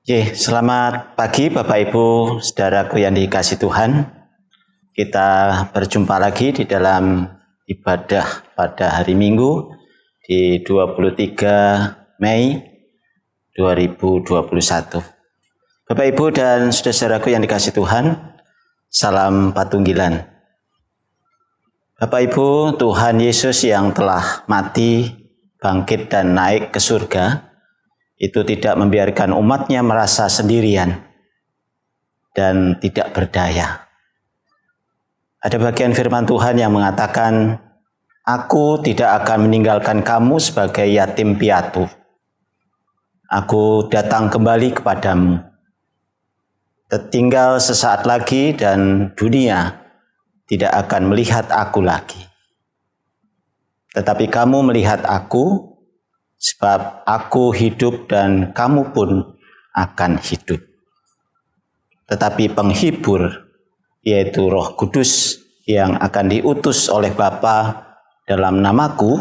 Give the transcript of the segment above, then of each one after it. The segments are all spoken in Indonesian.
Selamat pagi Bapak Ibu, saudaraku yang dikasihi Tuhan. Kita berjumpa lagi di dalam ibadah pada hari Minggu di 23 Mei 2021. Bapak Ibu dan saudara-saudaraku yang dikasihi Tuhan, salam patunggilan. Bapak Ibu, Tuhan Yesus yang telah mati, bangkit dan naik ke surga, itu tidak membiarkan umatnya merasa sendirian dan tidak berdaya. Ada bagian firman Tuhan yang mengatakan, "Aku tidak akan meninggalkan kamu sebagai yatim piatu. Aku datang kembali kepadamu. Tertinggal sesaat lagi dan dunia tidak akan melihat aku lagi. Tetapi kamu melihat aku, sebab aku hidup dan kamu pun akan hidup. Tetapi penghibur, yaitu Roh Kudus yang akan diutus oleh Bapa dalam namaku,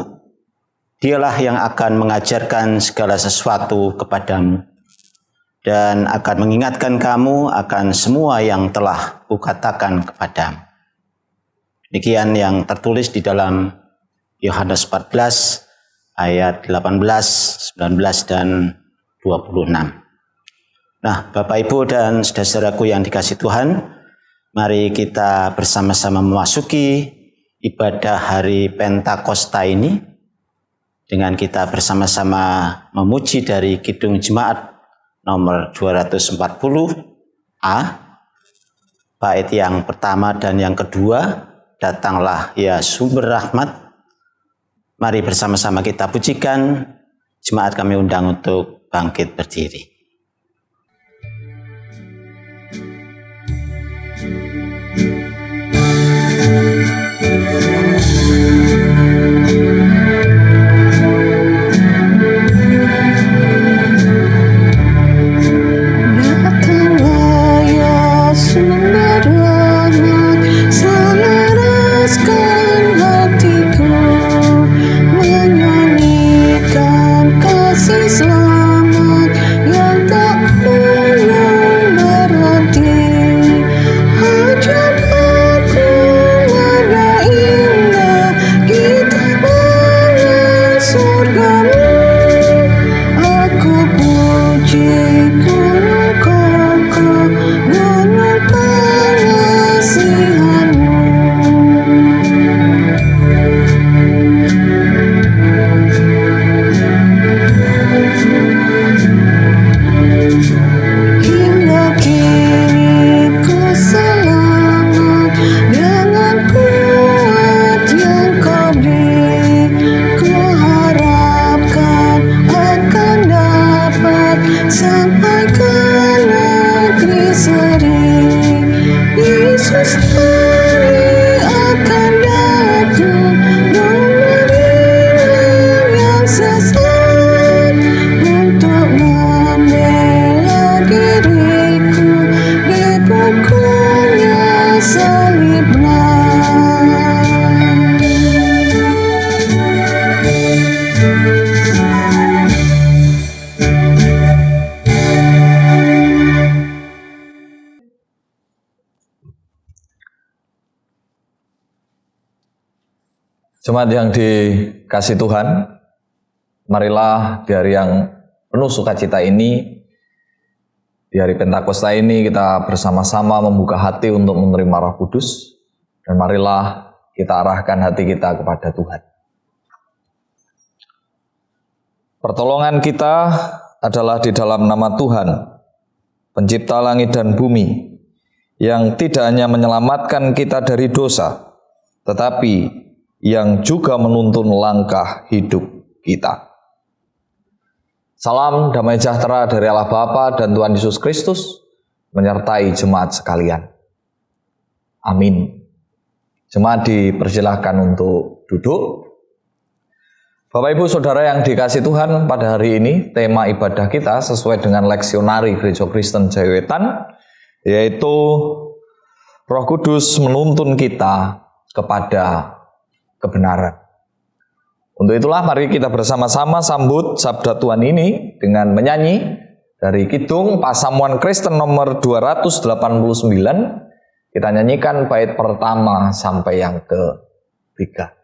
dialah yang akan mengajarkan segala sesuatu kepadamu dan akan mengingatkan kamu akan semua yang telah kukatakan kepadamu." Demikian yang tertulis di dalam Yohanes 14 ayat 18, 19, dan 26. Nah, Bapak Ibu dan saudara-saudaraku yang dikasihi Tuhan, mari kita bersama-sama memasuki ibadah hari Pentakosta ini dengan kita bersama-sama memuji dari Kidung Jemaat nomor 240A, bait yang pertama dan yang kedua, "Datanglah ya sumber rahmat." Mari bersama-sama kita pujikan. Jemaat kami undang untuk bangkit berdiri. Jemaat yang dikasihi Tuhan, marilah di hari yang penuh sukacita ini, di hari Pentakosta ini kita bersama-sama membuka hati untuk menerima Roh Kudus, dan marilah kita arahkan hati kita kepada Tuhan. Pertolongan kita adalah di dalam nama Tuhan, Pencipta langit dan bumi, yang tidak hanya menyelamatkan kita dari dosa, tetapi yang juga menuntun langkah hidup kita. Salam damai sejahtera dari Allah Bapa dan Tuhan Yesus Kristus menyertai jemaat sekalian. Amin. Jemaat dipersilahkan untuk duduk. Bapak Ibu Saudara yang dikasihi Tuhan, pada hari ini tema ibadah kita sesuai dengan leksionari Gereja Kristen Jayawetan, yaitu Roh Kudus menuntun kita kepada kebenaran. Untuk itulah mari kita bersama-sama sambut sabda Tuhan ini dengan menyanyi Dari Kidung Pasamuan Kristen nomor 289, kita nyanyikan bait pertama sampai yang ketiga.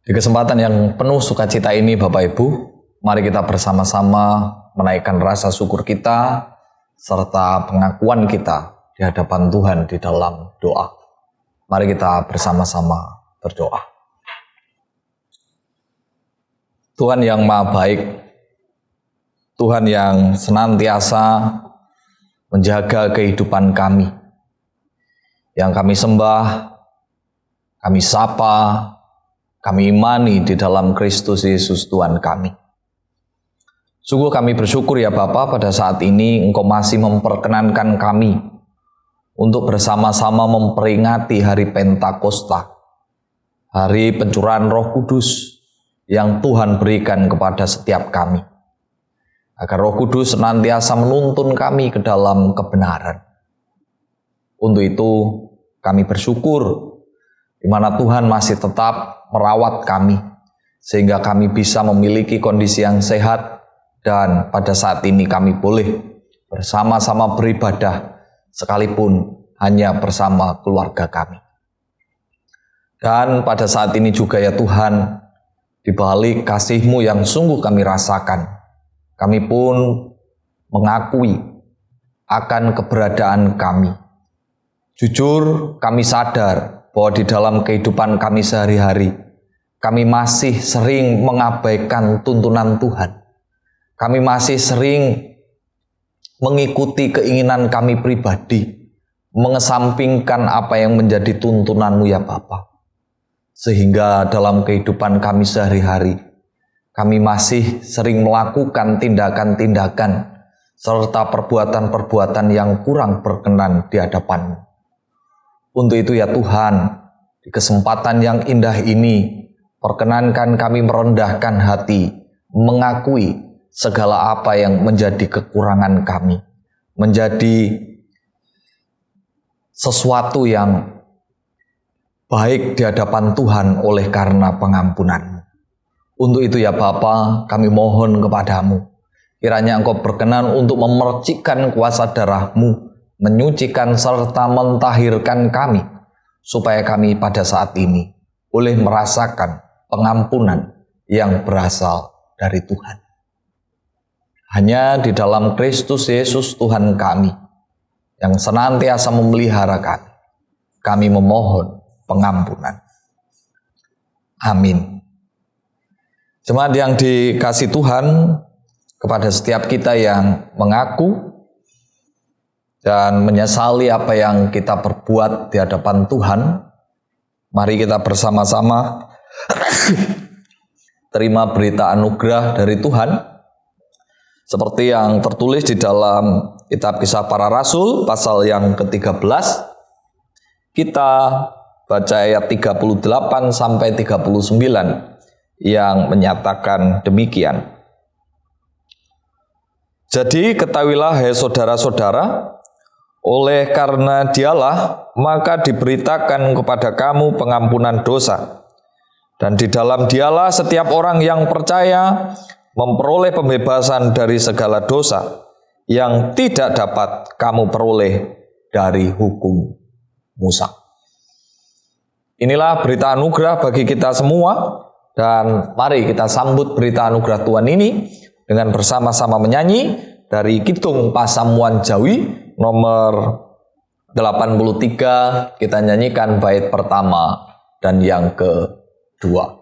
Di kesempatan yang penuh sukacita ini Bapak Ibu, mari kita bersama-sama menaikkan rasa syukur kita serta pengakuan kita di hadapan Tuhan di dalam doa. Mari kita bersama-sama berdoa. Tuhan yang Maha Baik, Tuhan yang senantiasa menjaga kehidupan kami, yang kami sembah, kami sapa, kami imani di dalam Kristus Yesus Tuhan kami. Sungguh kami bersyukur ya Bapa, pada saat ini Engkau masih memperkenankan kami untuk bersama-sama memperingati hari Pentakosta, hari pencurahan Roh Kudus yang Tuhan berikan kepada setiap kami, agar Roh Kudus senantiasa menuntun kami ke dalam kebenaran. Untuk itu kami bersyukur di mana Tuhan masih tetap merawat kami, sehingga kami bisa memiliki kondisi yang sehat, dan pada saat ini kami boleh bersama-sama beribadah sekalipun hanya bersama keluarga kami. Dan pada saat ini juga ya Tuhan, di balik kasih-Mu yang sungguh kami rasakan, kami pun mengakui akan keberadaan kami. Jujur, kami sadar bahwa di dalam kehidupan kami sehari-hari, kami masih sering mengabaikan tuntunan Tuhan. Kami masih sering mengikuti keinginan kami pribadi, mengesampingkan apa yang menjadi tuntunan-Mu ya Bapa. Sehingga dalam kehidupan kami sehari-hari, kami masih sering melakukan tindakan-tindakan serta perbuatan-perbuatan yang kurang berkenan di hadapan-Mu. Untuk itu ya Tuhan, di kesempatan yang indah ini, perkenankan kami merendahkan hati, mengakui segala apa yang menjadi kekurangan kami, menjadi sesuatu yang baik di hadapan Tuhan oleh karena pengampunan-Mu. Untuk itu ya Bapa, kami mohon kepadamu, kiranya Engkau berkenan untuk memercikkan kuasa darah-Mu, menyucikan serta mentahirkan kami, supaya kami pada saat ini boleh merasakan pengampunan yang berasal dari Tuhan. Hanya di dalam Kristus Yesus Tuhan kami, yang senantiasa memelihara kami memohon pengampunan. Amin. Jemaat yang dikasih Tuhan, kepada setiap kita yang mengaku dan menyesali apa yang kita perbuat di hadapan Tuhan, mari kita bersama-sama terima berita anugerah dari Tuhan, seperti yang tertulis di dalam kitab Kisah Para Rasul pasal yang ke-13. Kita baca ayat 38 sampai 39 yang menyatakan demikian. Jadi ketahuilah hai saudara-saudara, oleh karena Dialah maka diberitakan kepada kamu pengampunan dosa. Dan di dalam Dialah setiap orang yang percaya memperoleh pembebasan dari segala dosa yang tidak dapat kamu peroleh dari hukum Musa. Inilah berita anugerah bagi kita semua, dan mari kita sambut berita anugerah Tuhan ini dengan bersama-sama menyanyi dari Kidung Pasamuan Jawi nomor 83. Kita nyanyikan bait pertama dan yang kedua.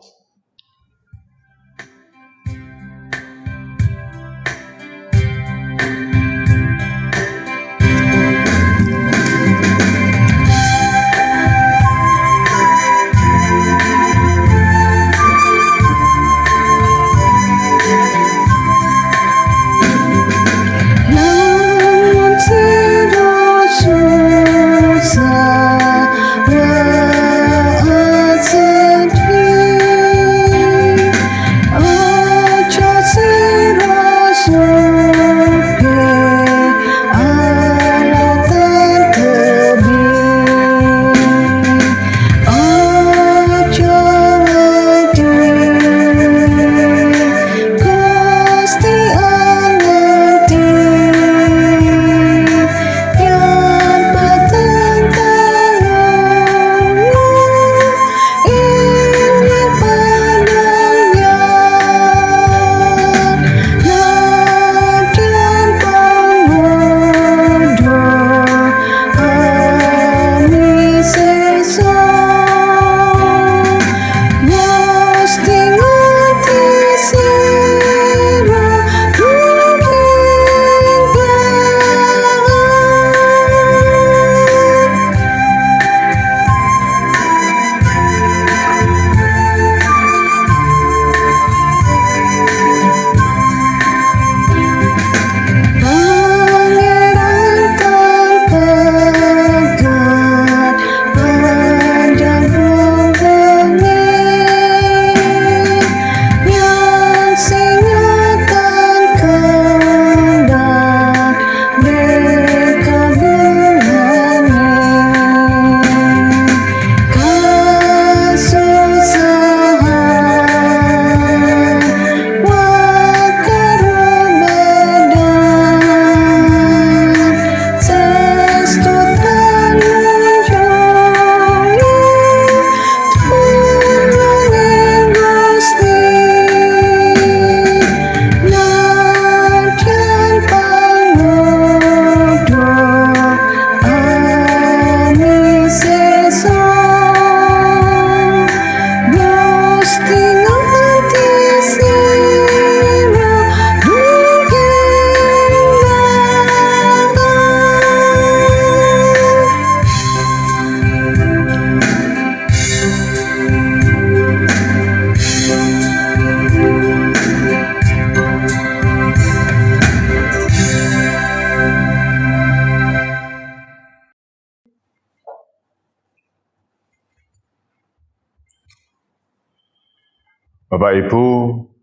Bapak, Ibu,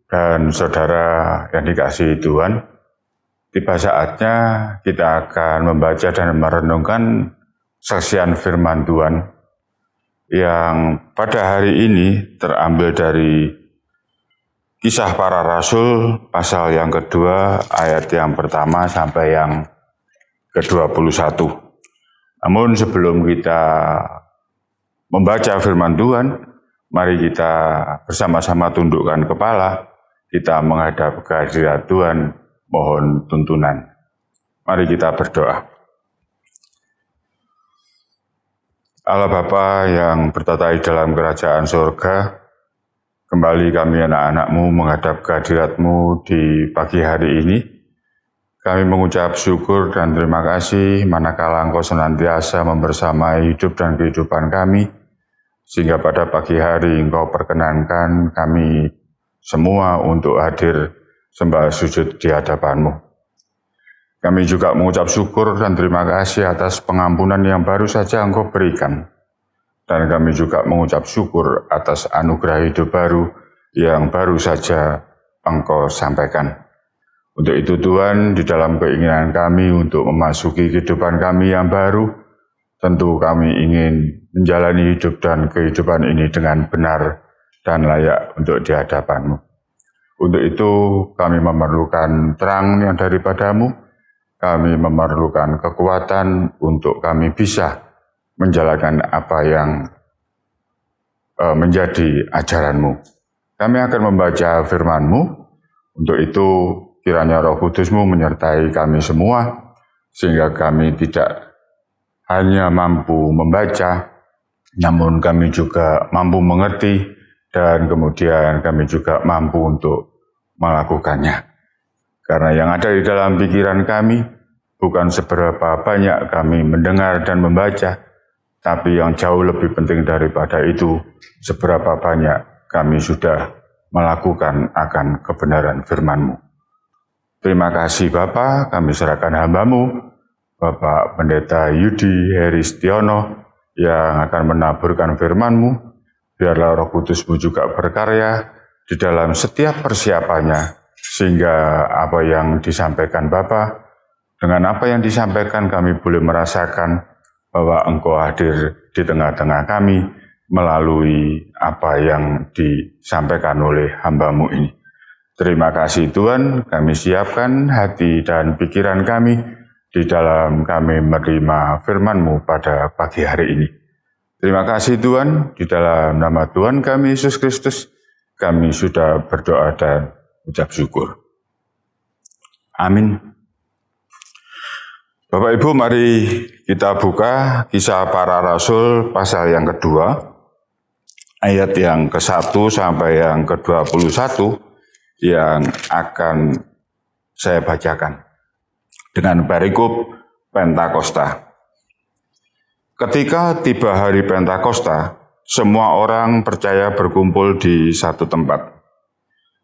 dan saudara yang dikasihi Tuhan, tiba saatnya kita akan membaca dan merenungkan saksian firman Tuhan yang pada hari ini terambil dari Kisah Para Rasul pasal yang kedua ayat yang pertama sampai yang ke-21. Namun sebelum kita membaca firman Tuhan, mari kita bersama-sama tundukkan kepala, kita menghadap ke hadirat Tuhan, mohon tuntunan. Mari kita berdoa. Allah Bapa yang bertata di dalam kerajaan surga, kembali kami anak-anak-Mu menghadap ke hadirat-Mu di pagi hari ini. Kami mengucap syukur dan terima kasih manakala Engkau senantiasa membersamai hidup dan kehidupan kami, sehingga pada pagi hari Engkau perkenankan kami semua untuk hadir sembah sujud di hadapan-Mu. Kami juga mengucap syukur dan terima kasih atas pengampunan yang baru saja Engkau berikan. Dan kami juga mengucap syukur atas anugerah hidup baru yang baru saja Engkau sampaikan. Untuk itu Tuhan, di dalam keinginan kami untuk memasuki kehidupan kami yang baru, tentu kami ingin menjalani hidup dan kehidupan ini dengan benar dan layak untuk di hadapan-Mu. Untuk itu kami memerlukan terang yang daripadamu, kami memerlukan kekuatan untuk kami bisa menjalankan apa yang menjadi ajaran-Mu. Kami akan membaca firman-Mu, untuk itu kiranya Roh Kudus-Mu menyertai kami semua, sehingga kami tidak hanya mampu membaca, namun kami juga mampu mengerti, dan kemudian kami juga mampu untuk melakukannya. Karena yang ada di dalam pikiran kami, bukan seberapa banyak kami mendengar dan membaca, tapi yang jauh lebih penting daripada itu, seberapa banyak kami sudah melakukan akan kebenaran firman-Mu. Terima kasih Bapa, kami serahkan hamba-Mu, Bapak Pendeta Yudi Heristiono, yang akan menaburkan firman-Mu. Biarlah Roh Kudus-Mu juga berkarya di dalam setiap persiapannya, sehingga apa yang disampaikan Bapa, dengan apa yang disampaikan kami boleh merasakan bahwa Engkau hadir di tengah-tengah kami melalui apa yang disampaikan oleh hamba-Mu ini. Terima kasih Tuhan, kami siapkan hati dan pikiran kami di dalam kami menerima firman-Mu pada pagi hari ini. Terima kasih Tuhan, di dalam nama Tuhan kami Yesus Kristus, kami sudah berdoa dan ucap syukur. Amin. Bapak Ibu, mari kita buka Kisah Para Rasul pasal yang kedua, ayat yang ke-1 sampai yang ke-21, yang akan saya bacakan dengan perikop Pentakosta. Ketika tiba hari Pentakosta, semua orang percaya berkumpul di satu tempat.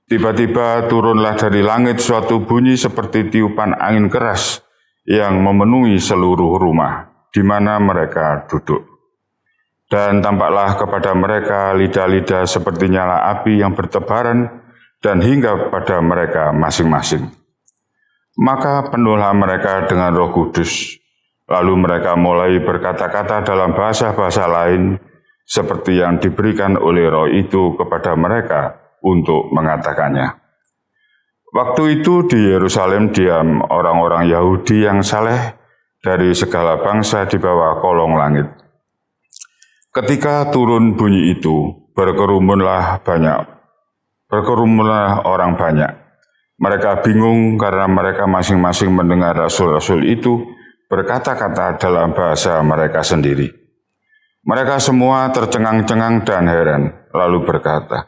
Tiba-tiba turunlah dari langit suatu bunyi seperti tiupan angin keras yang memenuhi seluruh rumah di mana mereka duduk. Dan tampaklah kepada mereka lidah-lidah seperti nyala api yang bertebaran dan hingga pada mereka masing-masing. Maka penuhlah mereka dengan Roh Kudus. Lalu mereka mulai berkata-kata dalam bahasa-bahasa lain, seperti yang diberikan oleh Roh itu kepada mereka untuk mengatakannya. Waktu itu di Yerusalem diam orang-orang Yahudi yang saleh dari segala bangsa di bawah kolong langit. Ketika turun bunyi itu, berkerumunlah orang banyak. Mereka bingung karena mereka masing-masing mendengar rasul-rasul itu berkata-kata dalam bahasa mereka sendiri. Mereka semua tercengang-cengang dan heran, lalu berkata,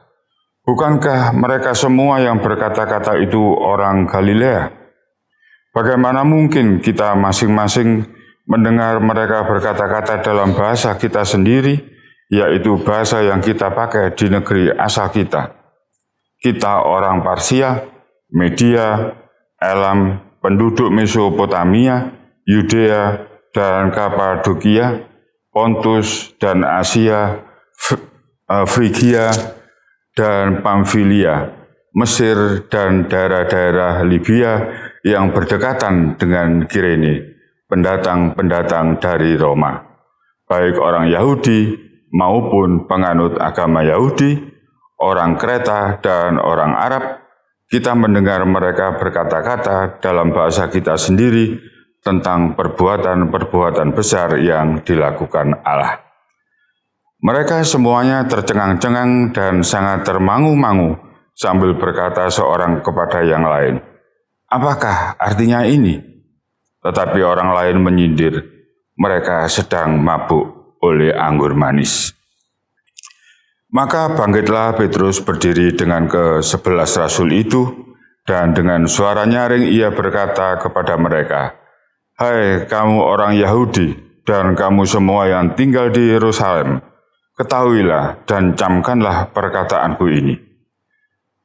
"Bukankah mereka semua yang berkata-kata itu orang Galilea? Bagaimana mungkin kita masing-masing mendengar mereka berkata-kata dalam bahasa kita sendiri, yaitu bahasa yang kita pakai di negeri asal kita? Kita orang Parsia, Media, Elam, penduduk Mesopotamia, Yudea, dan Kapadokia, Pontus dan Asia, Frigia, dan Pamfilia, Mesir dan daerah-daerah Libya yang berdekatan dengan Kirene, pendatang-pendatang dari Roma, baik orang Yahudi maupun penganut agama Yahudi, orang Kreta dan orang Arab. Kita mendengar mereka berkata-kata dalam bahasa kita sendiri tentang perbuatan-perbuatan besar yang dilakukan Allah. Mereka semuanya tercengang-cengang dan sangat termangu-mangu sambil berkata seorang kepada yang lain, "Apakah artinya ini?" Tetapi orang lain menyindir, mereka sedang mabuk oleh anggur manis. Maka bangkitlah Petrus berdiri dengan ke-11 rasul itu, dan dengan suara nyaring ia berkata kepada mereka, "Hai kamu orang Yahudi dan kamu semua yang tinggal di Yerusalem, ketahuilah dan camkanlah perkataanku ini.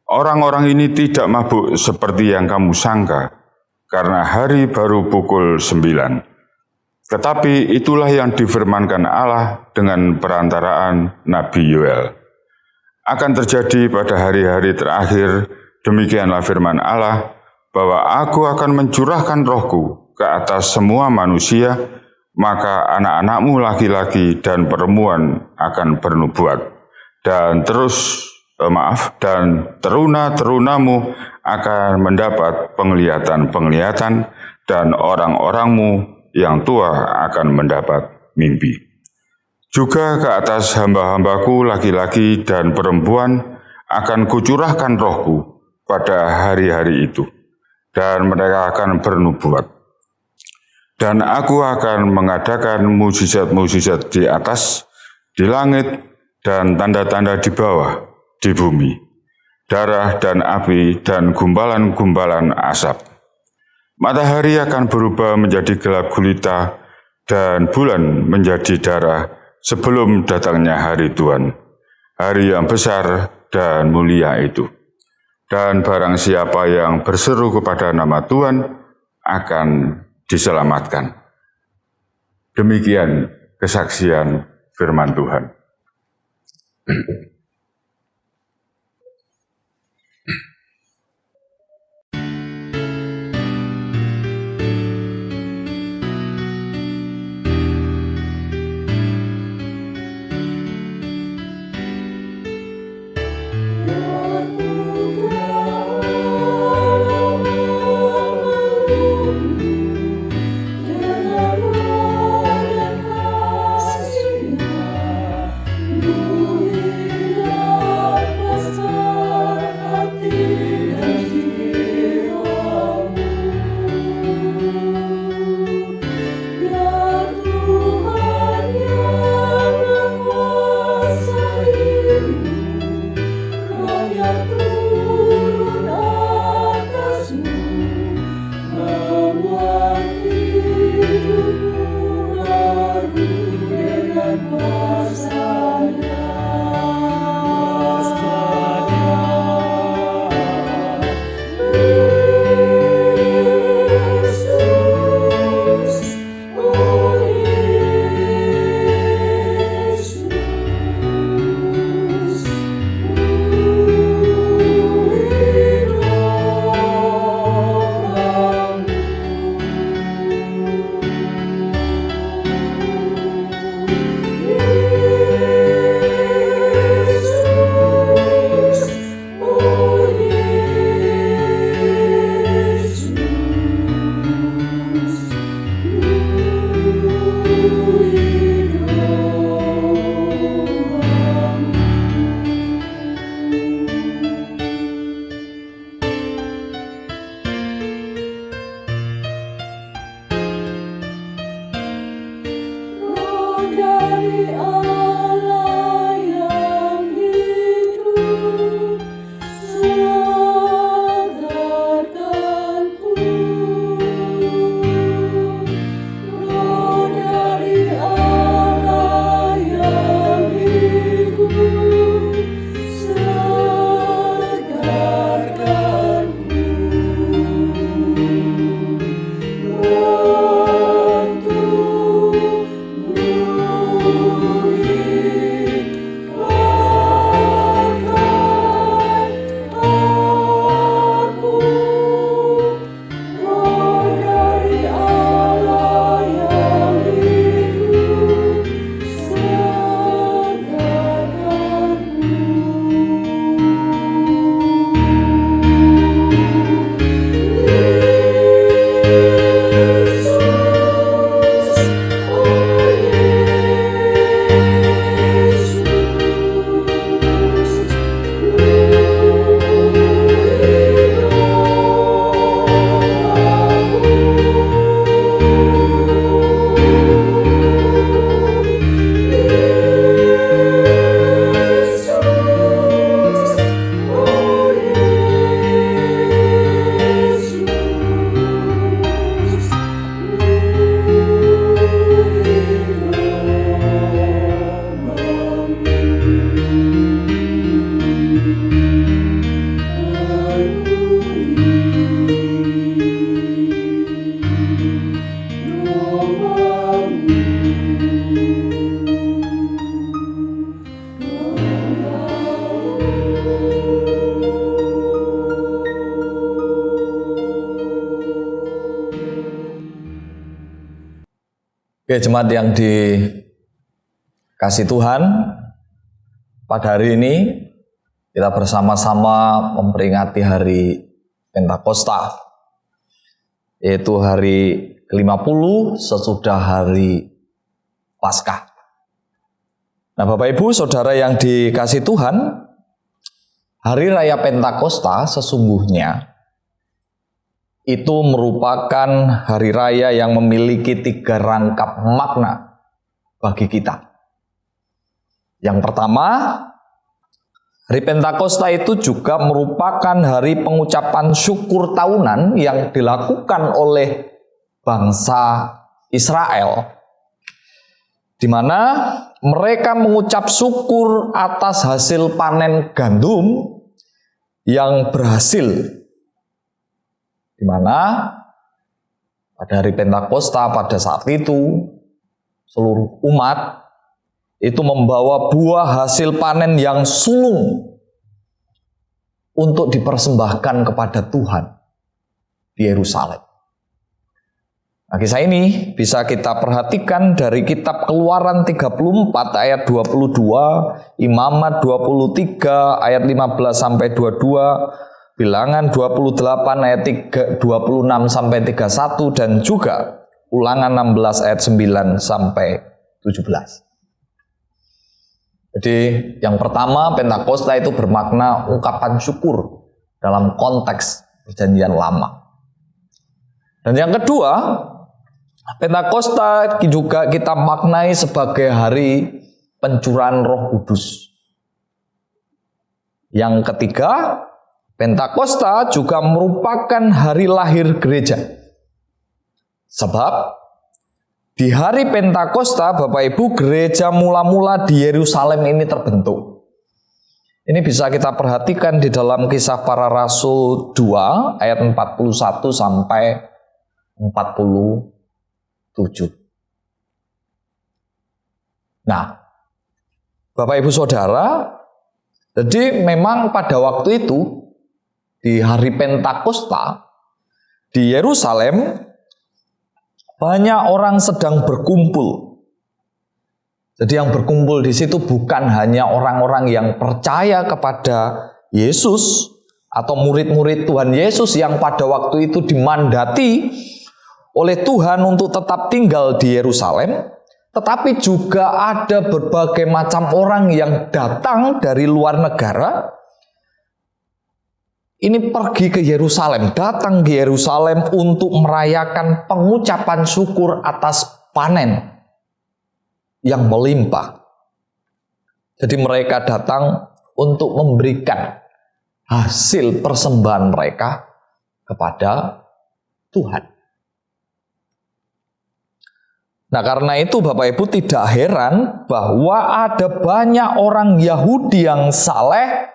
Orang-orang ini tidak mabuk seperti yang kamu sangka, karena hari baru pukul 9. Tetapi itulah yang difirmankan Allah dengan perantaraan Nabi Yoel. Akan terjadi pada hari-hari terakhir, demikianlah firman Allah, bahwa aku akan mencurahkan rohku ke atas semua manusia, maka anak-anakmu laki-laki dan perempuan akan bernubuat, dan teruna-terunamu akan mendapat penglihatan-penglihatan, dan orang-orangmu yang tua akan mendapat mimpi. Juga ke atas hamba-hambaku laki-laki dan perempuan akan kucurahkan rohku pada hari-hari itu, dan mereka akan bernubuat. Dan aku akan mengadakan mujizat-mujizat di atas, di langit, dan tanda-tanda di bawah, di bumi, darah dan api dan gumbalan-gumbalan asap. Matahari akan berubah menjadi gelap gulita dan bulan menjadi darah sebelum datangnya hari Tuhan, hari yang besar dan mulia itu. Dan barang siapa yang berseru kepada nama Tuhan akan diselamatkan." Demikian kesaksian firman Tuhan. Terima kasih. Oke, jemaat yang dikasih Tuhan, pada hari ini kita bersama-sama memperingati hari Pentakosta, yaitu hari ke-50 sesudah hari Paskah. Nah, Bapak Ibu Saudara yang dikasih Tuhan, hari raya Pentakosta sesungguhnya itu merupakan hari raya yang memiliki 3 rangkap makna bagi kita. Yang pertama, hari Pentakosta itu juga merupakan hari pengucapan syukur tahunan yang dilakukan oleh bangsa Israel, di mana mereka mengucap syukur atas hasil panen gandum yang berhasil. Di mana pada hari Pentakosta pada saat itu seluruh umat itu membawa buah hasil panen yang sulung untuk dipersembahkan kepada Tuhan di Yerusalem. Nah, kisah ini bisa kita perhatikan dari kitab Keluaran 34 ayat 22, Imamat 23 ayat 15 sampai 22, Bilangan 28 ayat 26 sampai 31, dan juga Ulangan 16 ayat 9 sampai 17. Jadi yang pertama, Pentakosta itu bermakna ungkapan syukur dalam konteks Perjanjian Lama. Dan yang kedua, Pentakosta juga kita maknai sebagai hari pencurahan Roh Kudus. Yang ketiga, Pentakosta juga merupakan hari lahir gereja. Sebab di hari Pentakosta, Bapak Ibu, gereja mula-mula di Yerusalem ini terbentuk. Ini bisa kita perhatikan di dalam Kisah Para Rasul 2 ayat 41 sampai 47. Nah, Bapak Ibu Saudara, jadi memang pada waktu itu di hari Pentakosta di Yerusalem banyak orang sedang berkumpul. Jadi yang berkumpul di situ bukan hanya orang-orang yang percaya kepada Yesus atau murid-murid Tuhan Yesus yang pada waktu itu dimandati oleh Tuhan untuk tetap tinggal di Yerusalem, tetapi juga ada berbagai macam orang yang datang dari luar negara. Ini pergi ke Yerusalem, datang ke Yerusalem untuk merayakan pengucapan syukur atas panen yang melimpah. Jadi mereka datang untuk memberikan hasil persembahan mereka kepada Tuhan. Nah, karena itu Bapak Ibu tidak heran bahwa ada banyak orang Yahudi yang saleh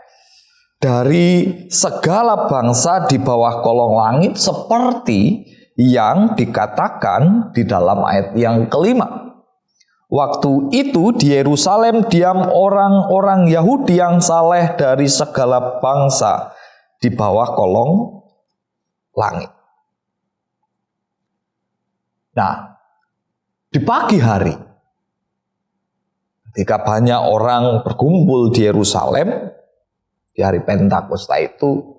dari segala bangsa di bawah kolong langit, seperti yang dikatakan di dalam ayat yang kelima. Waktu itu di Yerusalem diam orang-orang Yahudi yang saleh dari segala bangsa di bawah kolong langit. Nah, di pagi hari, ketika banyak orang berkumpul di Yerusalem, di hari Pentakosta itu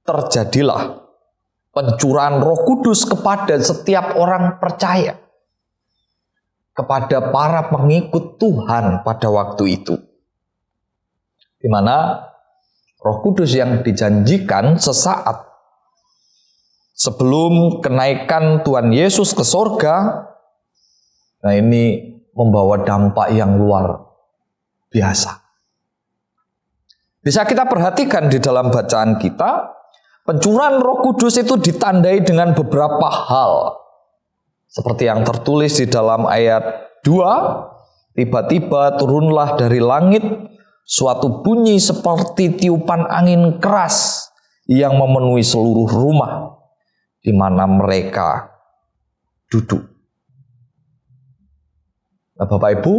terjadilah pencurahan Roh Kudus kepada setiap orang percaya, kepada para pengikut Tuhan pada waktu itu, di mana Roh Kudus yang dijanjikan sesaat sebelum kenaikan Tuhan Yesus ke sorga. Nah, ini membawa dampak yang luar biasa. Bisa kita perhatikan di dalam bacaan kita, pencurahan Roh Kudus itu ditandai dengan beberapa hal. Seperti yang tertulis di dalam ayat 2, tiba-tiba turunlah dari langit suatu bunyi seperti tiupan angin keras yang memenuhi seluruh rumah di mana mereka duduk. Nah, Bapak Ibu,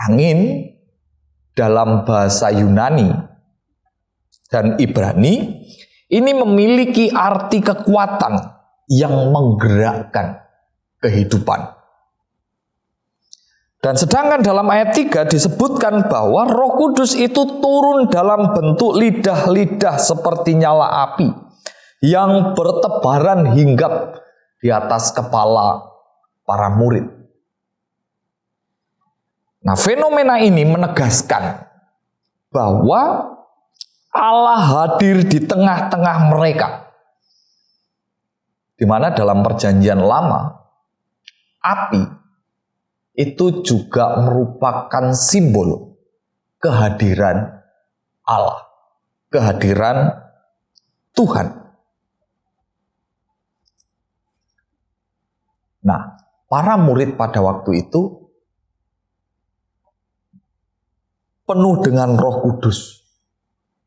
angin dalam bahasa Yunani dan Ibrani ini memiliki arti kekuatan yang menggerakkan kehidupan. Dan sedangkan dalam ayat 3 disebutkan bahwa Roh Kudus itu turun dalam bentuk lidah-lidah seperti nyala api yang bertebaran hinggap di atas kepala para murid. Nah, fenomena ini menegaskan bahwa Allah hadir di tengah-tengah mereka. Di mana dalam perjanjian lama, api itu juga merupakan simbol kehadiran Allah, kehadiran Tuhan. Nah, para murid pada waktu itu penuh dengan Roh Kudus.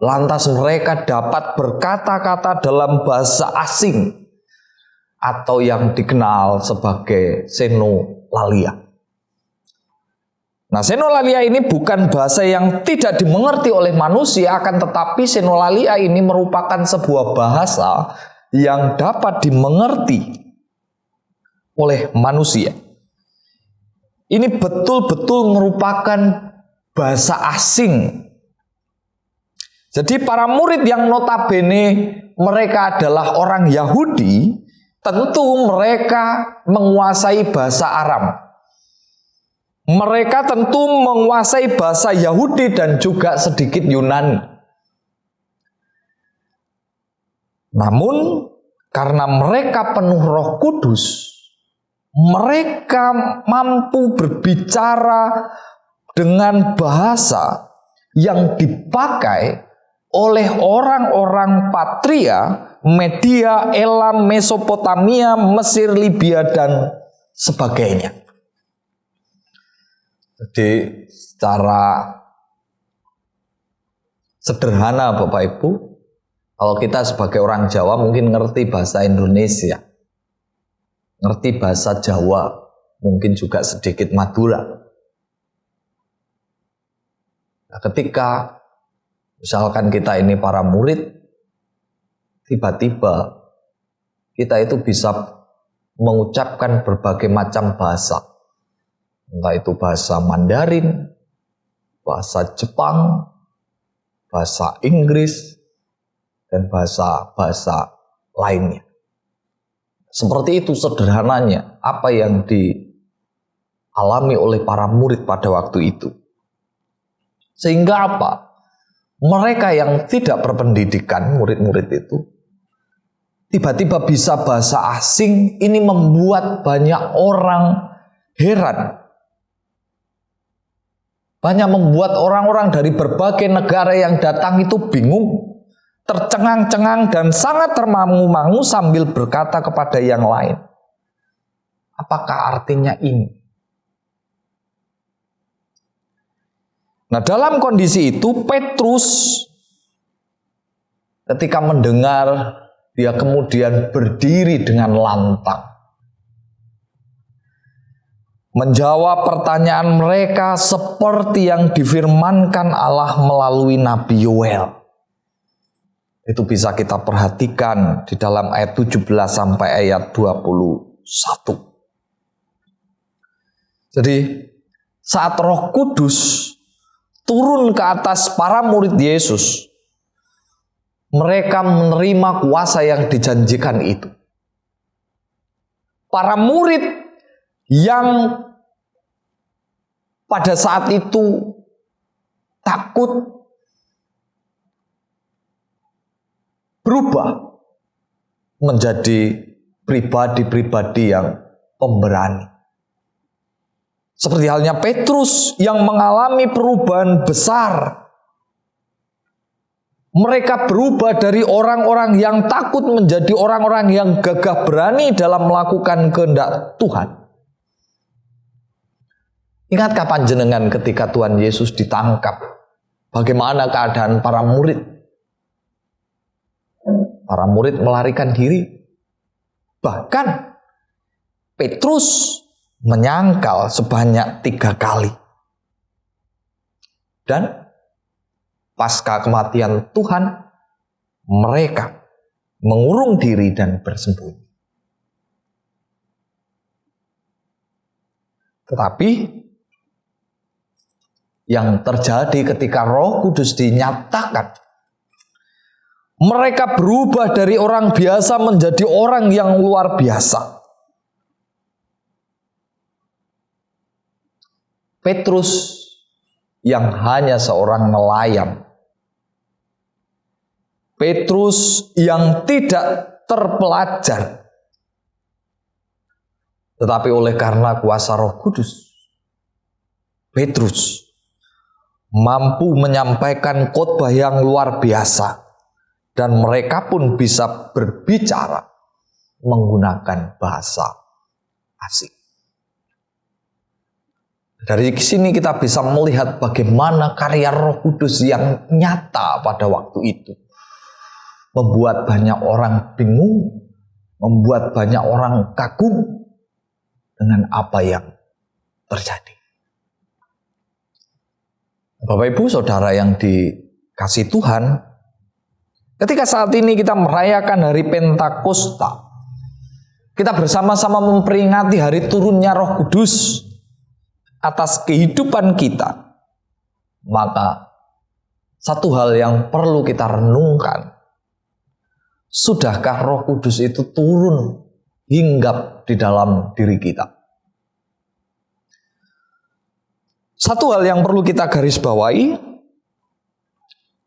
Lantas mereka dapat berkata-kata dalam bahasa asing atau yang dikenal sebagai senolalia. Nah, senolalia ini bukan bahasa yang tidak dimengerti oleh manusia, akan tetapi senolalia ini merupakan sebuah bahasa yang dapat dimengerti oleh manusia. Ini betul-betul merupakan bahasa asing. Jadi para murid yang notabene mereka adalah orang Yahudi, tentu mereka menguasai bahasa Aram. Mereka tentu menguasai bahasa Yahudi dan juga sedikit Yunani. Namun, karena mereka penuh Roh Kudus, mereka mampu berbicara dengan bahasa yang dipakai oleh orang-orang Patria, Media, Elam, Mesopotamia, Mesir, Libya, dan sebagainya. Jadi secara sederhana Bapak Ibu, kalau kita sebagai orang Jawa mungkin ngerti bahasa Indonesia, ngerti bahasa Jawa, mungkin juga sedikit Madura. Nah, ketika misalkan kita ini para murid, tiba-tiba kita itu bisa mengucapkan berbagai macam bahasa. Entah itu bahasa Mandarin, bahasa Jepang, bahasa Inggris, dan bahasa-bahasa lainnya. Seperti itu sederhananya apa yang dialami oleh para murid pada waktu itu. Sehingga apa? Mereka yang tidak berpendidikan, murid-murid itu, tiba-tiba bisa bahasa asing, ini membuat banyak orang heran. Banyak membuat orang-orang dari berbagai negara yang datang itu bingung, tercengang-cengang dan sangat termangu-mangu sambil berkata kepada yang lain, apakah artinya ini? Nah, dalam kondisi itu Petrus ketika mendengar, dia kemudian berdiri dengan lantang, menjawab pertanyaan mereka seperti yang difirmankan Allah melalui Nabi Yoel. Itu bisa kita perhatikan di dalam ayat 17 sampai ayat 21. Jadi saat Roh Kudus turun ke atas para murid Yesus, mereka menerima kuasa yang dijanjikan itu. Para murid yang pada saat itu takut berubah menjadi pribadi-pribadi yang pemberani. Seperti halnya Petrus yang mengalami perubahan besar. Mereka berubah dari orang-orang yang takut menjadi orang-orang yang gagah berani dalam melakukan kehendak Tuhan. Ingatkah panjenengan ketika Tuhan Yesus ditangkap? Bagaimana keadaan para murid? Para murid melarikan diri. Bahkan Petrus menyangkal sebanyak 3 kali. Dan pasca kematian Tuhan, mereka mengurung diri dan bersembunyi. Tetapi yang terjadi ketika Roh Kudus dinyatakan. Mereka berubah dari orang biasa menjadi orang yang luar biasa. Petrus yang hanya seorang nelayan. Petrus yang tidak terpelajar. Tetapi oleh karena kuasa Roh Kudus, Petrus mampu menyampaikan khotbah yang luar biasa. Dan mereka pun bisa berbicara menggunakan bahasa asing. Dari sini kita bisa melihat bagaimana karya Roh Kudus yang nyata pada waktu itu. Membuat banyak orang bingung, membuat banyak orang kagum dengan apa yang terjadi. Bapak Ibu Saudara yang dikasihi Tuhan, ketika saat ini kita merayakan hari Pentakosta, kita bersama-sama memperingati hari turunnya Roh Kudus atas kehidupan kita. Maka satu hal yang perlu kita renungkan, sudahkah Roh Kudus itu turun hinggap di dalam diri kita? Satu hal yang perlu kita garis bawahi,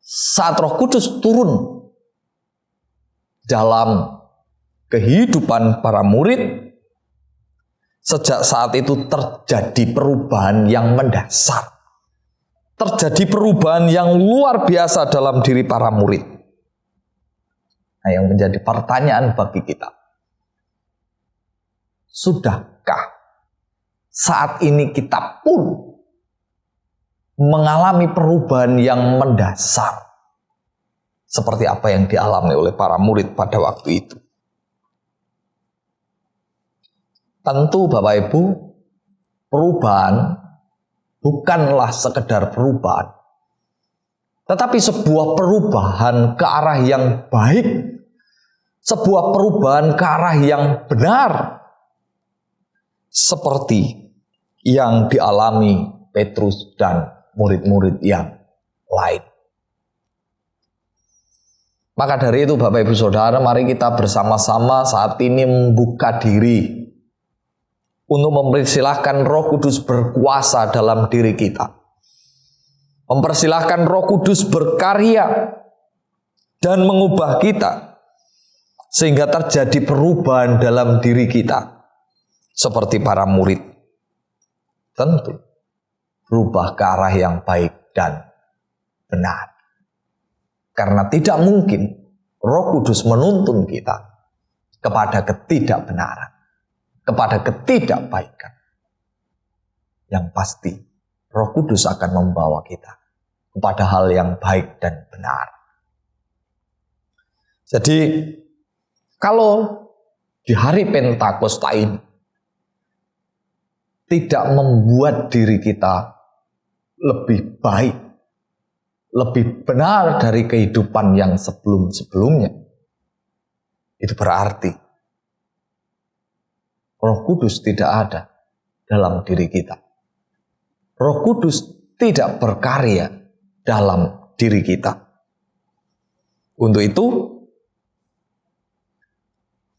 saat Roh Kudus turun dalam kehidupan para murid, sejak saat itu terjadi perubahan yang mendasar. Terjadi perubahan yang luar biasa dalam diri para murid. Nah, yang menjadi pertanyaan bagi kita, sudahkah saat ini kita pun mengalami perubahan yang mendasar seperti apa yang dialami oleh para murid pada waktu itu? Tentu Bapak Ibu, perubahan bukanlah sekedar perubahan, tetapi sebuah perubahan ke arah yang baik, sebuah perubahan ke arah yang benar, seperti yang dialami Petrus dan murid-murid yang lain. Maka dari itu Bapak Ibu Saudara, mari kita bersama-sama saat ini membuka diri untuk mempersilahkan Roh Kudus berkuasa dalam diri kita. Mempersilahkan Roh Kudus berkarya dan mengubah kita sehingga terjadi perubahan dalam diri kita seperti para murid. Tentu berubah ke arah yang baik dan benar. Karena tidak mungkin Roh Kudus menuntun kita kepada ketidakbenaran, kepada ketidakbaikan. Yang pasti Roh Kudus akan membawa kita kepada hal yang baik dan benar. Jadi kalau di hari Pentakosta ini tidak membuat diri kita lebih baik, lebih benar dari kehidupan yang sebelum-sebelumnya, itu berarti Roh Kudus tidak ada dalam diri kita. Roh Kudus tidak berkarya dalam diri kita. Untuk itu,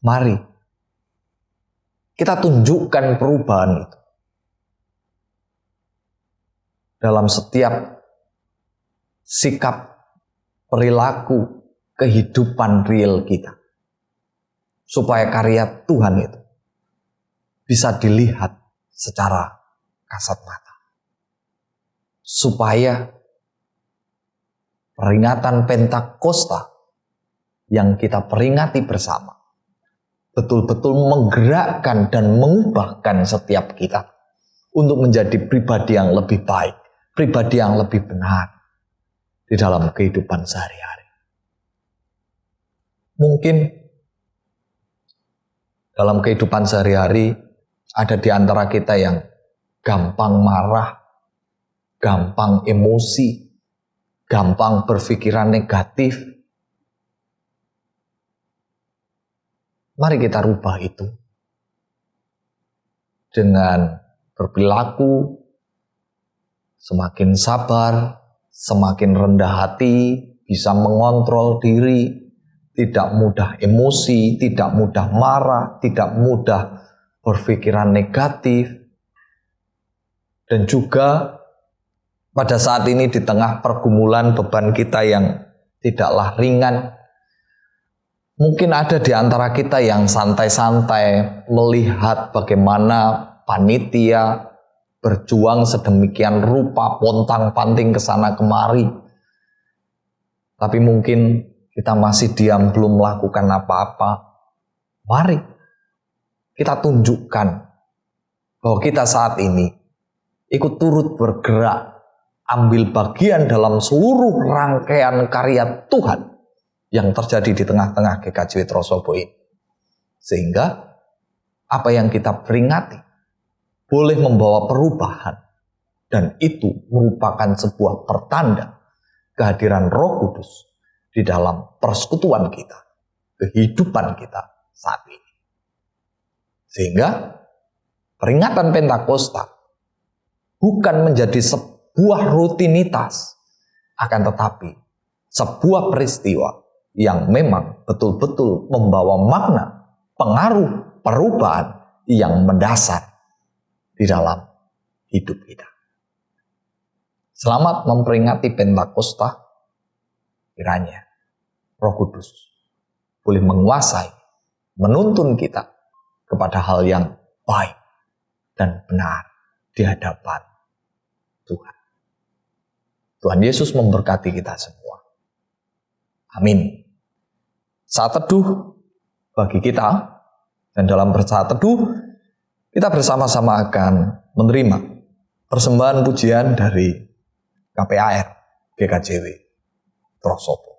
mari kita tunjukkan perubahan itu dalam setiap sikap, perilaku, kehidupan real kita. Supaya karya Tuhan itu bisa dilihat secara kasat mata. Supaya peringatan Pentakosta yang kita peringati bersama betul-betul menggerakkan dan mengubahkan setiap kita untuk menjadi pribadi yang lebih baik, pribadi yang lebih benar di dalam kehidupan sehari-hari. Mungkin dalam kehidupan sehari-hari ada di antara kita yang gampang marah, gampang emosi, gampang berpikiran negatif. Mari kita rubah itu dengan berperilaku semakin sabar, semakin rendah hati, bisa mengontrol diri, tidak mudah emosi, tidak mudah marah, tidak mudah berpikiran negatif. Dan juga pada saat ini di tengah pergumulan beban kita yang tidaklah ringan, mungkin ada di antara kita yang santai-santai melihat bagaimana panitia berjuang sedemikian rupa, pontang-panting ke sana kemari. Tapi mungkin kita masih diam, belum melakukan apa-apa. Mari kita tunjukkan bahwa kita saat ini ikut turut bergerak, ambil bagian dalam seluruh rangkaian karya Tuhan yang terjadi di tengah-tengah GKJ Trosobo ini. Sehingga apa yang kita peringati boleh membawa perubahan, dan itu merupakan sebuah pertanda kehadiran Roh Kudus di dalam persekutuan kita, kehidupan kita saat ini. Sehingga peringatan Pentakosta bukan menjadi sebuah rutinitas, akan tetapi sebuah peristiwa yang memang betul-betul membawa makna, pengaruh, perubahan yang mendasar di dalam hidup kita. Selamat memperingati Pentakosta. Kiranya Roh Kudus boleh menguasai, menuntun kita kepada hal yang baik dan benar di hadapan Tuhan. Tuhan Yesus memberkati kita semua. Amin. Saat teduh bagi kita, dan dalam bersaat teduh kita bersama-sama akan menerima persembahan pujian dari KPAR GKJW Trosobo.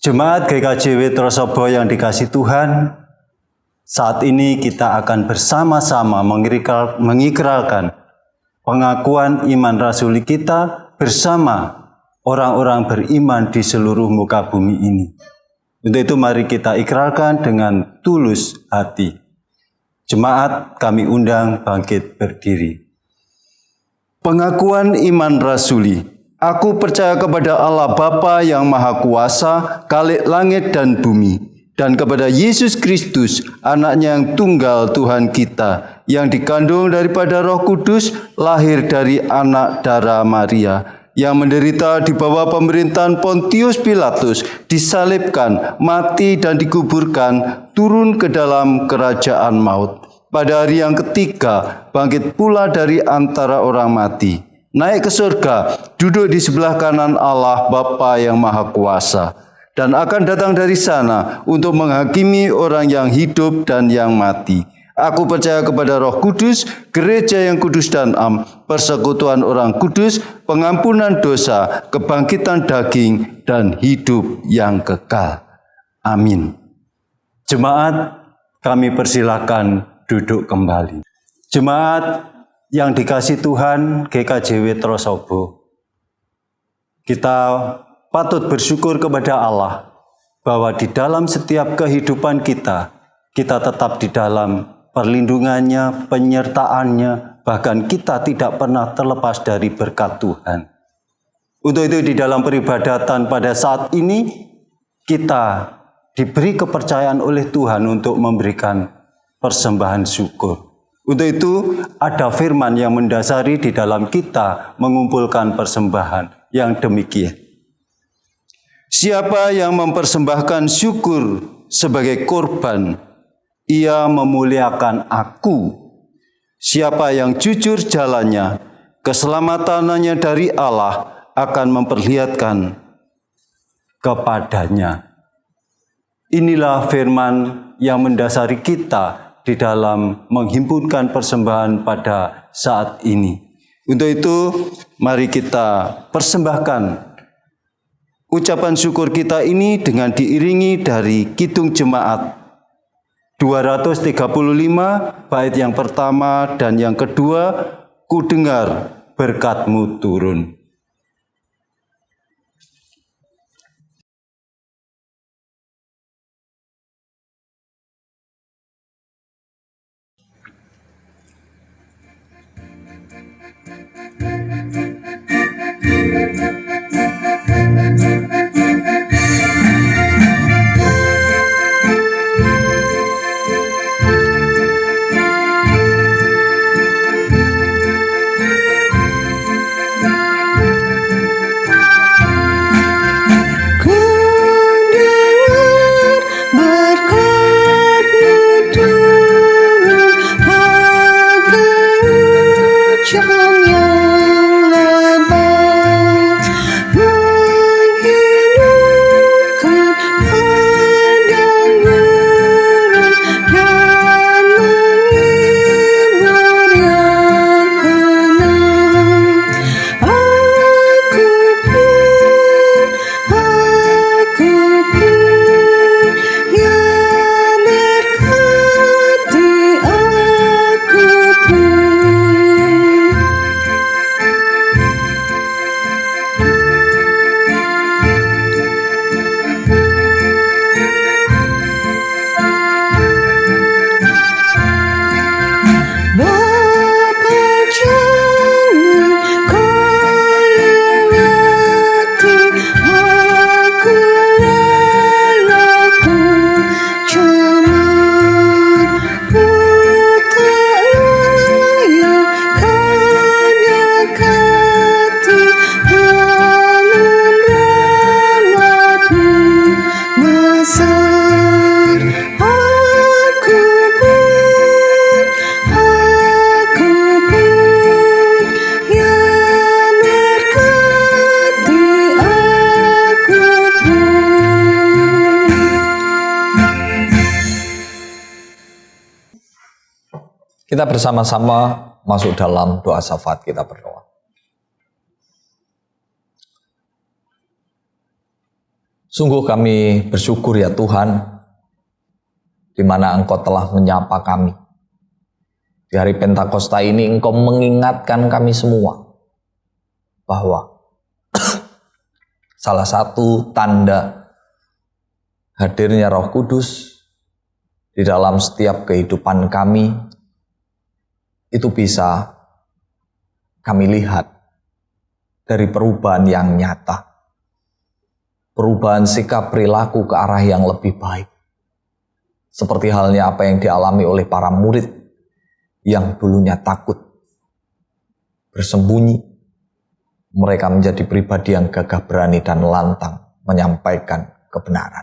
Jemaat GKJW Trosobo yang dikasihi Tuhan, saat ini kita akan bersama-sama mengikrarkan pengakuan iman rasuli kita bersama orang-orang beriman di seluruh muka bumi ini. Untuk itu mari kita ikrarkan dengan tulus hati. Jemaat kami undang bangkit berdiri. Pengakuan iman rasuli. Aku percaya kepada Allah Bapa yang Maha Kuasa, Khalik langit dan bumi, dan kepada Yesus Kristus, anaknya yang tunggal Tuhan kita, yang dikandung daripada Roh Kudus, lahir dari anak darah Maria, yang menderita di bawah pemerintahan Pontius Pilatus, disalibkan, mati dan dikuburkan, turun ke dalam kerajaan maut. Pada hari yang ketiga, bangkit pula dari antara orang mati, naik ke surga, duduk di sebelah kanan Allah Bapa yang Maha Kuasa, dan akan datang dari sana untuk menghakimi orang yang hidup dan yang mati. Aku percaya kepada Roh Kudus, gereja yang kudus dan am, persekutuan orang kudus, pengampunan dosa, kebangkitan daging, dan hidup yang kekal. Amin. Jemaat, kami persilakan duduk kembali. Jemaat yang dikasihi Tuhan, GKJW Trosobo, kita patut bersyukur kepada Allah bahwa di dalam setiap kehidupan kita tetap di dalam perlindungannya, penyertaannya, bahkan kita tidak pernah terlepas dari berkat Tuhan. Untuk itu di dalam peribadatan pada saat ini, kita diberi kepercayaan oleh Tuhan untuk memberikan persembahan syukur. Untuk itu ada firman yang mendasari di dalam kita mengumpulkan persembahan yang demikian. Siapa yang mempersembahkan syukur sebagai korban, ia memuliakan aku. Siapa yang jujur jalannya, keselamatannya dari Allah akan memperlihatkan kepadanya. Inilah firman yang mendasari kita di dalam menghimpunkan persembahan pada saat ini. Untuk itu, mari kita persembahkan ucapan syukur kita ini dengan diiringi dari Kidung Jemaat 235, bait yang pertama dan yang kedua, ku dengar berkat-Mu turun. Kita bersama-sama masuk dalam doa syafaat, kita berdoa. Sungguh kami bersyukur ya Tuhan, di mana Engkau telah menyapa kami. Di hari Pentakosta ini Engkau mengingatkan kami semua bahwa salah satu tanda hadirnya Roh Kudus di dalam setiap kehidupan kami itu bisa kami lihat dari perubahan yang nyata. Perubahan sikap perilaku ke arah yang lebih baik. Seperti halnya apa yang dialami oleh para murid yang dulunya takut, bersembunyi. Mereka menjadi pribadi yang gagah berani dan lantang menyampaikan kebenaran.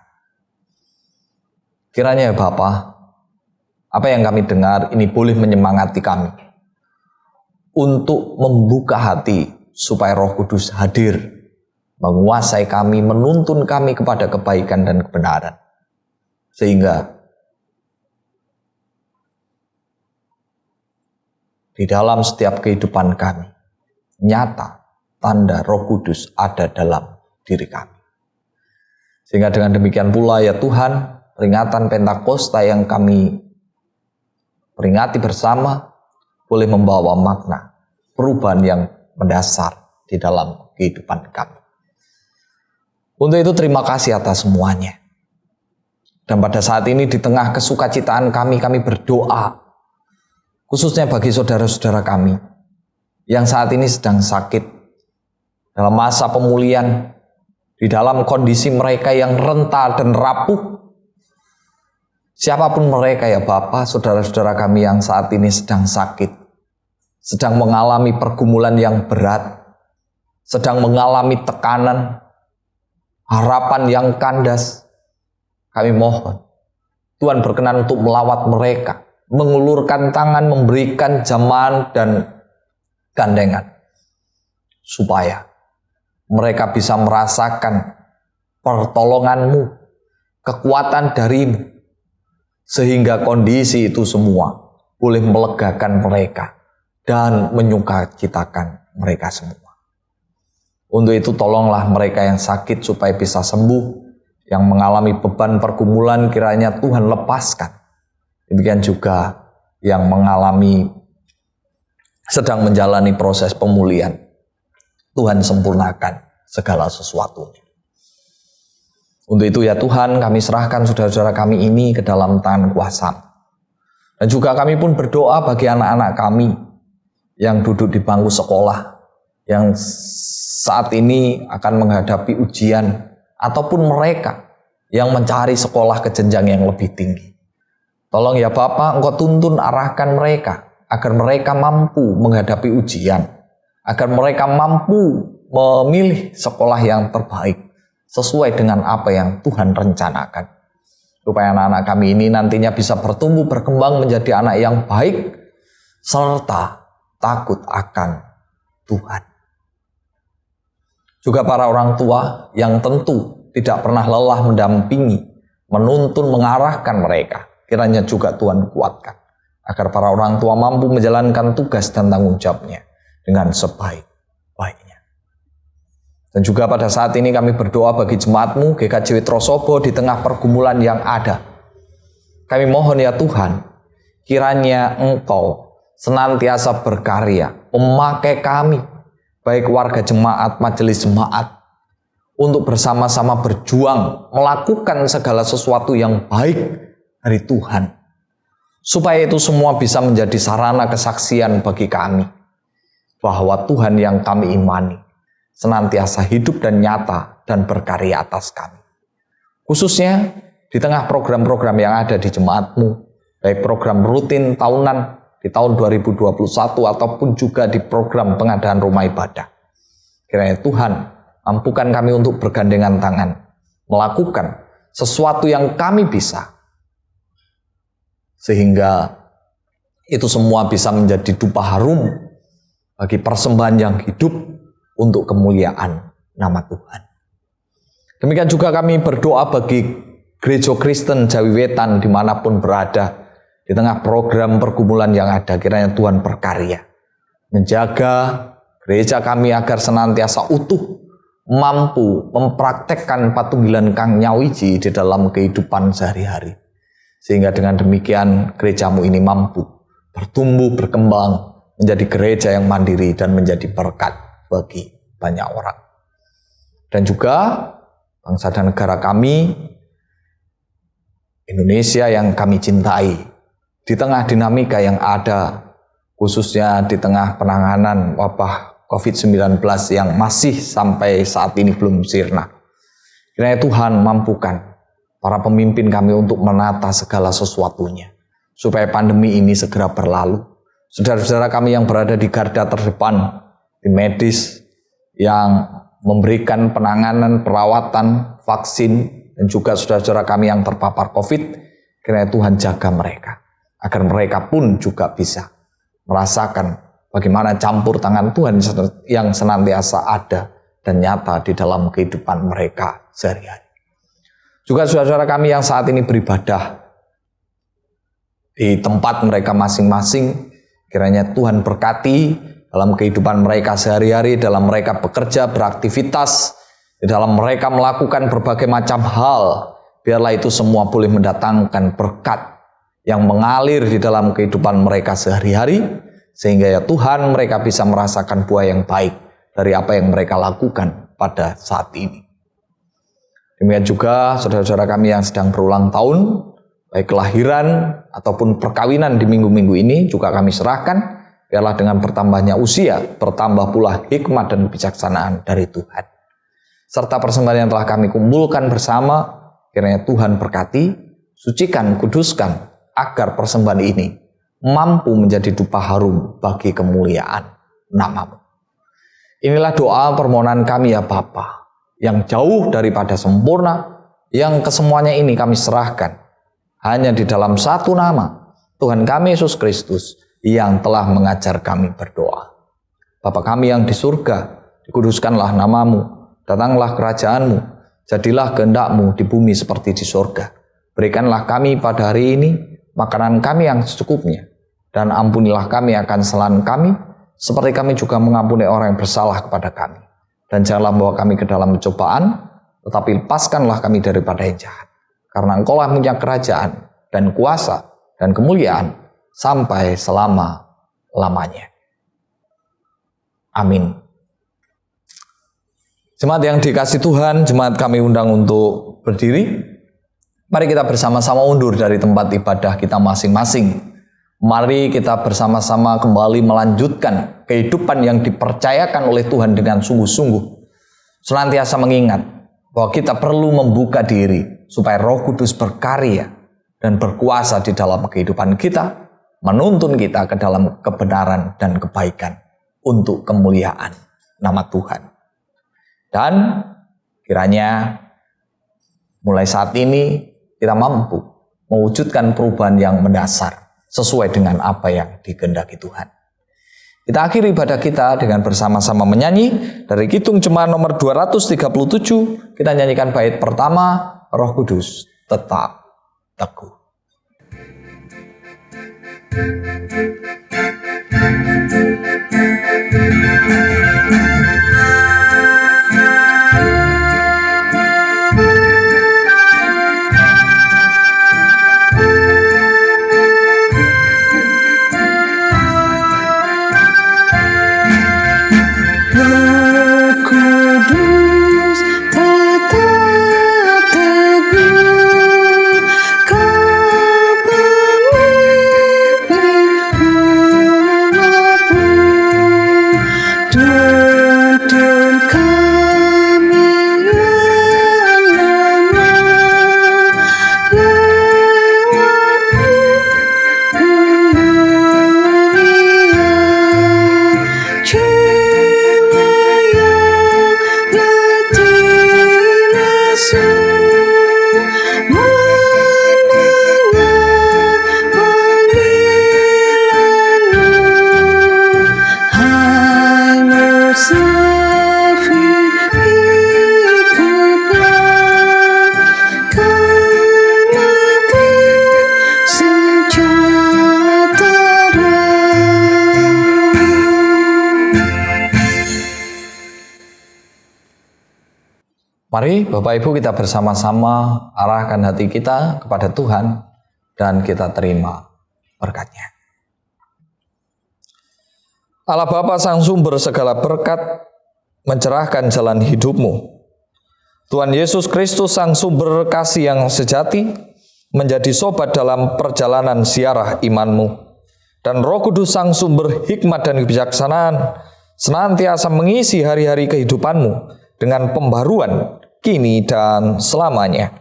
Kiranya ya Bapa, apa yang kami dengar ini boleh menyemangati kami untuk membuka hati supaya Roh Kudus hadir, menguasai kami, menuntun kami kepada kebaikan dan kebenaran. Sehingga di dalam setiap kehidupan kami, nyata tanda Roh Kudus ada dalam diri kami. Sehingga dengan demikian pula ya Tuhan, peringatan Pentakosta yang kami peringati bersama boleh membawa makna perubahan yang mendasar di dalam kehidupan kami. Untuk itu terima kasih atas semuanya. Dan pada saat ini di tengah kesukacitaan kami berdoa, khususnya bagi saudara-saudara kami yang saat ini sedang sakit, dalam masa pemulihan, di dalam kondisi mereka yang renta dan rapuh. Siapapun mereka ya Bapa, saudara-saudara kami yang saat ini sedang sakit, sedang mengalami pergumulan yang berat, sedang mengalami tekanan, harapan yang kandas. Kami mohon Tuhan berkenan untuk melawat mereka, mengulurkan tangan, memberikan jamahan dan gandengan, supaya mereka bisa merasakan pertolongan-Mu, kekuatan dari-Mu, sehingga kondisi itu semua boleh melegakan mereka dan menyukacitakan mereka semua. Untuk itu tolonglah mereka yang sakit supaya bisa sembuh, yang mengalami beban pergumulan kiranya Tuhan lepaskan. Demikian juga yang mengalami sedang menjalani proses pemulihan, Tuhan sempurnakan segala sesuatunya. Untuk itu ya Tuhan, kami serahkan saudara-saudara kami ini ke dalam tangan kuasa. Dan juga kami pun berdoa bagi anak-anak kami yang duduk di bangku sekolah, yang saat ini akan menghadapi ujian, ataupun mereka yang mencari sekolah ke jenjang yang lebih tinggi. Tolong ya Bapa, Engkau tuntun arahkan mereka, agar mereka mampu menghadapi ujian, agar mereka mampu memilih sekolah yang terbaik, sesuai dengan apa yang Tuhan rencanakan. Supaya anak-anak kami ini nantinya bisa bertumbuh, berkembang menjadi anak yang baik, serta takut akan Tuhan. Juga para orang tua yang tentu tidak pernah lelah mendampingi, menuntun, mengarahkan mereka. Kiranya juga Tuhan kuatkan, agar para orang tua mampu menjalankan tugas dan tanggung jawabnya dengan sebaik-baiknya. Dan juga pada saat ini kami berdoa bagi jemaat-Mu GKJ Witrosobo di tengah pergumulan yang ada. Kami mohon ya Tuhan, kiranya Engkau senantiasa berkarya, memakai kami, baik warga jemaat, majelis jemaat, untuk bersama-sama berjuang, melakukan segala sesuatu yang baik dari Tuhan. Supaya itu semua bisa menjadi sarana kesaksian bagi kami, bahwa Tuhan yang kami imani senantiasa hidup dan nyata dan berkarya atas kami. Khususnya di tengah program-program yang ada di jemaat-Mu, baik program rutin tahunan di tahun 2021 ataupun juga di program pengadaan rumah ibadah. Kiranya Tuhan mampukan kami untuk bergandengan tangan, melakukan sesuatu yang kami bisa, sehingga itu semua bisa menjadi dupa harum bagi persembahan yang hidup untuk kemuliaan nama Tuhan. Demikian juga kami berdoa bagi Gereja Kristen Jawi Wetan dimanapun berada, di tengah program pergumulan yang ada. Kiranya Tuhan berkarya, menjaga gereja kami agar senantiasa utuh, mampu mempraktekkan patunggilan Kang Nyawiji di dalam kehidupan sehari-hari. Sehingga dengan demikian gerejamu ini mampu bertumbuh, berkembang, menjadi gereja yang mandiri dan menjadi berkat bagi banyak orang. Dan juga bangsa dan negara kami, Indonesia yang kami cintai, di tengah dinamika yang ada, khususnya di tengah penanganan wabah COVID-19 yang masih sampai saat ini belum sirna. Kiranya Tuhan mampukan para pemimpin kami untuk menata segala sesuatunya, supaya pandemi ini segera berlalu. Saudara-saudara kami yang berada di garda terdepan, di medis, yang memberikan penanganan, perawatan, vaksin, dan juga saudara-saudara kami yang terpapar COVID, kiranya Tuhan jaga mereka, agar mereka pun juga bisa merasakan bagaimana campur tangan Tuhan yang senantiasa ada dan nyata di dalam kehidupan mereka sehari-hari. Juga saudara-saudara kami yang saat ini beribadah di tempat mereka masing-masing, kiranya Tuhan berkati dalam kehidupan mereka sehari-hari, dalam mereka bekerja, beraktivitas, di dalam mereka melakukan berbagai macam hal. Biarlah itu semua boleh mendatangkan berkat yang mengalir di dalam kehidupan mereka sehari-hari, sehingga ya Tuhan mereka bisa merasakan buah yang baik dari apa yang mereka lakukan pada saat ini. Demikian juga saudara-saudara kami yang sedang berulang tahun, baik kelahiran ataupun perkawinan di minggu-minggu ini juga kami serahkan. Biarlah dengan bertambahnya usia, bertambah pula hikmat dan kebijaksanaan dari Tuhan. Serta persembahan yang telah kami kumpulkan bersama, kiranya Tuhan berkati, sucikan, kuduskan, agar persembahan ini mampu menjadi dupa harum bagi kemuliaan nama-Mu. Inilah doa permohonan kami ya Bapa, yang jauh daripada sempurna, yang kesemuanya ini kami serahkan hanya di dalam satu nama, Tuhan kami Yesus Kristus, yang telah mengajar kami berdoa. Bapa kami yang di surga, dikuduskanlah nama-Mu, datanglah kerajaan-Mu, jadilah kehendak-Mu di bumi seperti di surga. Berikanlah kami pada hari ini makanan kami yang secukupnya, dan ampunilah kami akan kesalahan kami, seperti kami juga mengampuni orang yang bersalah kepada kami. Dan janganlah membawa kami ke dalam pencobaan, tetapi lepaskanlah kami daripada yang jahat. Karena Engkau-lah punya kerajaan dan kuasa dan kemuliaan sampai selama-lamanya. Amin. Jemaat yang dikasihi Tuhan, jemaat kami undang untuk berdiri. Mari kita bersama-sama undur dari tempat ibadah kita masing-masing. Mari kita bersama-sama kembali melanjutkan kehidupan yang dipercayakan oleh Tuhan dengan sungguh-sungguh. Senantiasa mengingat bahwa kita perlu membuka diri supaya Roh Kudus berkarya dan berkuasa di dalam kehidupan kita, menuntun kita ke dalam kebenaran dan kebaikan untuk kemuliaan nama Tuhan. Dan kiranya mulai saat ini kita mampu mewujudkan perubahan yang mendasar sesuai dengan apa yang dikehendaki Tuhan. Kita akhiri ibadah kita dengan bersama-sama menyanyi dari Kidung Jemaat nomor 237. Kita nyanyikan bait pertama, Roh Kudus tetap teguh. Kau pemimpinku Mari Bapak Ibu kita bersama-sama arahkan hati kita kepada Tuhan dan kita terima berkat-Nya. Allah Bapa Sang Sumber segala berkat mencerahkan jalan hidupmu. Tuhan Yesus Kristus Sang Sumber kasih yang sejati menjadi sobat dalam perjalanan ziarah imanmu. Dan Roh Kudus Sang Sumber hikmat dan kebijaksanaan senantiasa mengisi hari-hari kehidupanmu dengan pembaruan kini dan selamanya.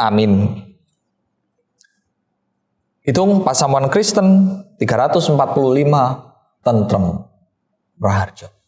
Amin. Hitung Pasamuan Kristen 345 Tentrem Raharjo.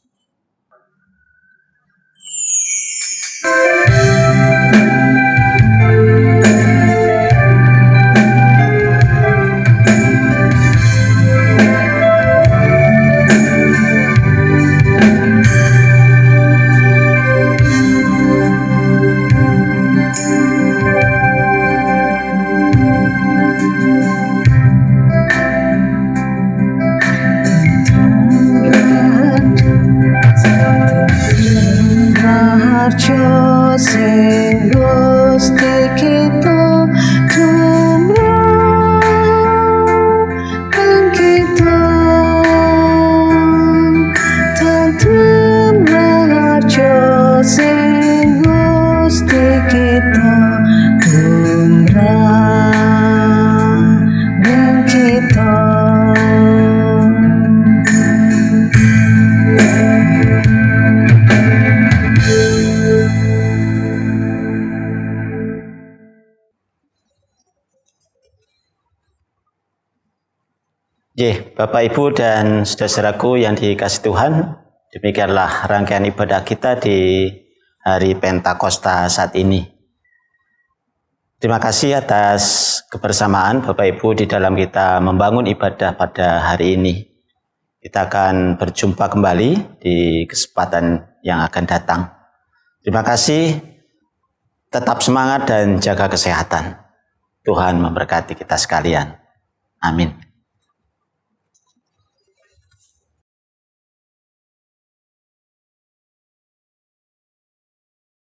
Bapak, Ibu, dan saudara-saudaraku yang dikasihi Tuhan, demikianlah rangkaian ibadah kita di hari Pentakosta saat ini. Terima kasih atas kebersamaan Bapak Ibu di dalam kita membangun ibadah pada hari ini. Kita akan berjumpa kembali di kesempatan yang akan datang. Terima kasih, tetap semangat dan jaga kesehatan. Tuhan memberkati kita sekalian. Amin.